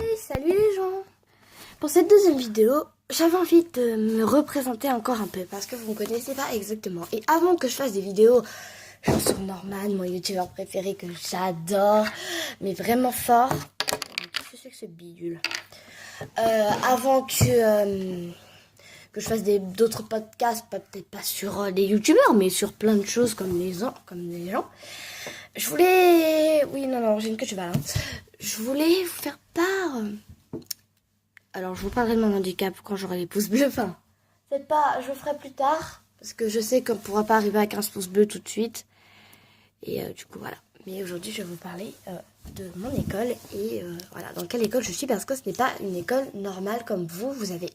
Hey, salut les gens! Pour cette deuxième vidéo, j'avais envie de me représenter encore un peu parce que vous ne me connaissez pas exactement. Et avant que je fasse des vidéos, genre sur Norman, mon youtubeur préféré que j'adore, mais vraiment fort. Qu'est-ce que c'est que ce bidule? Avant que je fasse d'autres podcasts, peut-être pas sur des youtubeurs, mais sur plein de choses comme les gens. Je voulais... Oui, non, j'ai une queue de cheval. Je voulais vous faire part... Alors, je vous parlerai de mon handicap quand j'aurai les pouces bleus. Enfin, c'est pas... Je le ferai plus tard. Parce que je sais qu'on ne pourra pas arriver à 15 pouces bleus tout de suite. Et du coup, voilà. Mais aujourd'hui, je vais vous parler de mon école. Et voilà, dans quelle école je suis. Parce que ce n'est pas une école normale comme vous avez.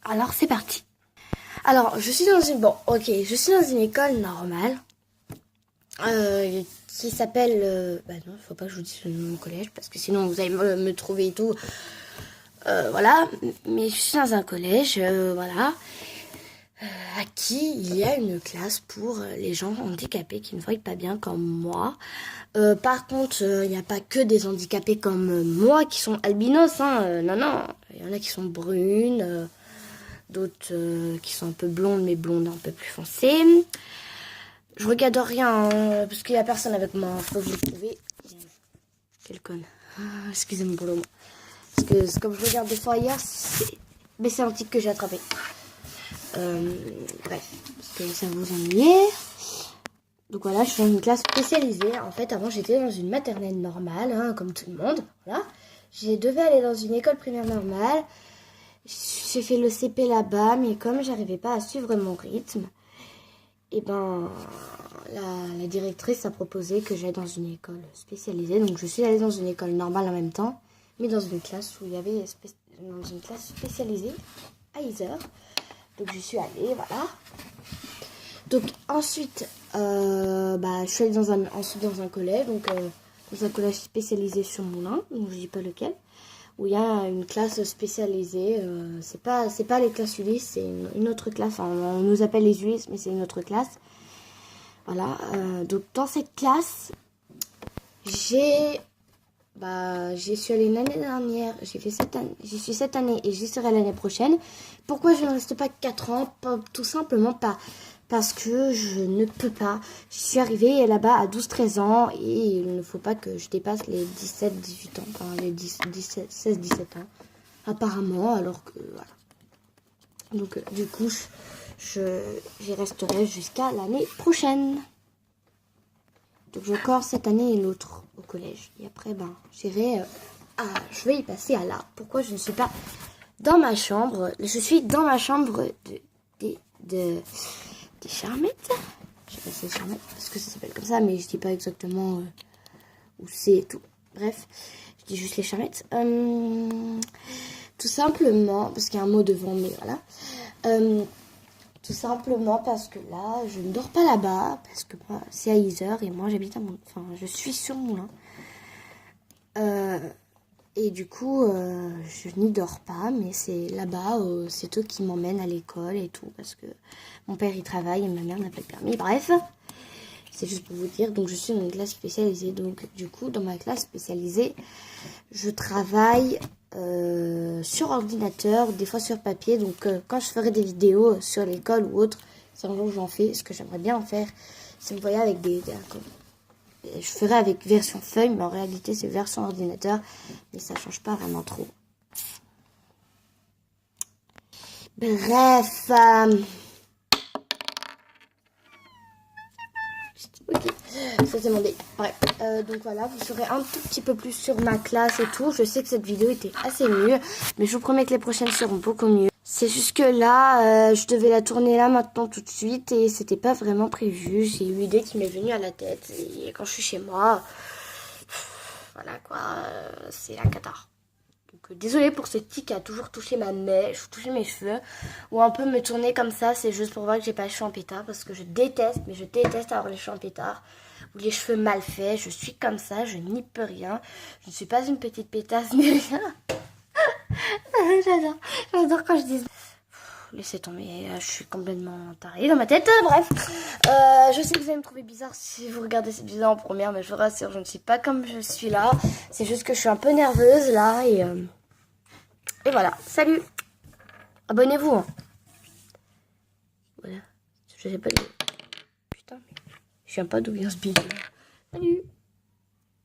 Alors, c'est parti. Alors, je suis dans une... Bon, ok. Je suis dans une école normale. Qui s'appelle... bah non, il faut pas que je vous dise le nom du collège. Parce que sinon, vous allez me trouver et tout... voilà, mais je suis dans un collège, voilà, à qui il y a une classe pour les gens handicapés qui ne voient pas bien comme moi. Par contre, il n'y a pas que des handicapés comme moi qui sont albinos, hein. Non, il y en a qui sont brunes, d'autres qui sont un peu blondes, mais blondes un peu plus foncées. Je regarde rien, hein, parce qu'il n'y a personne avec moi, faut que vous le trouver. Quelle conne. Excusez-moi pour le mot. Parce que comme je regarde des fois ailleurs, c'est un tic que j'ai attrapé. Bref, parce que ça vous ennuyait. Donc voilà, je suis dans une classe spécialisée. En fait, avant, j'étais dans une maternelle normale, hein, comme tout le monde. Voilà. Je devais aller dans une école primaire normale. J'ai fait le CP là-bas, mais comme j'arrivais pas à suivre mon rythme, et ben la directrice a proposé que j'aille dans une école spécialisée. Donc je suis allée dans une école normale en même temps, mais dans une classe où il y avait dans une classe spécialisée à Isère. Donc je suis allée, voilà. Donc ensuite, je suis allée dans un collège, donc dans un collège spécialisé sur Moulins, donc je dis pas lequel, où il y a une classe spécialisée. C'est pas les classes Ulysse, c'est une autre classe. Enfin, on nous appelle les Ulysse, mais c'est une autre classe. Voilà. Donc dans cette classe, j'y suis allée l'année dernière, j'y suis cette année et j'y serai l'année prochaine. Pourquoi je ne reste pas 4 ans? Tout simplement pas. Parce que je ne peux pas. Je suis arrivée là-bas à 12-13 ans et il ne faut pas que je dépasse les 17-18 ans. Enfin, les 16-17 ans. Apparemment, alors que voilà. Donc, du coup, j'y resterai jusqu'à l'année prochaine. Donc je corps cette année et l'autre au collège. Et après, je vais y passer à là. Pourquoi je ne suis pas dans ma chambre? Je suis dans ma chambre des Charmettes. Je sais pas si c'est Charmettes, parce que ça s'appelle comme ça, mais je dis pas exactement où c'est et tout. Bref, je dis juste les Charmettes. Tout simplement, parce qu'il y a un mot devant, mais voilà. Tout simplement parce que là, je ne dors pas là-bas, parce que c'est à Isère et moi j'habite je suis sur Moulins. Et du coup, je n'y dors pas, mais c'est là-bas, c'est eux qui m'emmènent à l'école et tout, parce que mon père y travaille et ma mère n'a pas de permis. Bref, c'est juste pour vous dire. Donc je suis dans une classe spécialisée, donc du coup, dans ma classe spécialisée, je travaille sur ordinateur, des fois sur papier. Donc quand je ferai des vidéos sur l'école ou autre, c'est un jour que j'en fais. Ce que j'aimerais bien en faire, c'est me voyer avec je ferai avec version feuille, mais en réalité c'est version ordinateur, mais ça change pas vraiment trop. Bref, ok, ça c'est mon dé. Bref, donc voilà, vous saurez un tout petit peu plus sur ma classe et tout. Je sais que cette vidéo était assez nulle, mais je vous promets que les prochaines seront beaucoup mieux. C'est juste que là, je devais la tourner là maintenant tout de suite et c'était pas vraiment prévu. J'ai eu l'idée qui m'est venue à la tête et quand je suis chez moi, voilà quoi, c'est la cata. Donc désolée pour ce tic qui a toujours touché ma mèche, touché mes cheveux, ou un peu me tourner comme ça, c'est juste pour voir que j'ai pas les cheveux en pétard parce que je déteste avoir les cheveux en pétard ou les cheveux mal faits. Je suis comme ça, je n'y peux rien. Je ne suis pas une petite pétasse ni rien. J'adore quand je dis. laissez tomber, je suis complètement tarée dans ma tête. Bref, je sais que vous allez me trouver bizarre si vous regardez cette vidéo en première, mais je vous rassure, je ne suis pas comme je suis là. C'est juste que je suis un peu nerveuse là et voilà. Salut. Abonnez-vous. Hein. Voilà. Je sais pas. Putain, mais je sais pas d'où vient ce bide. Salut.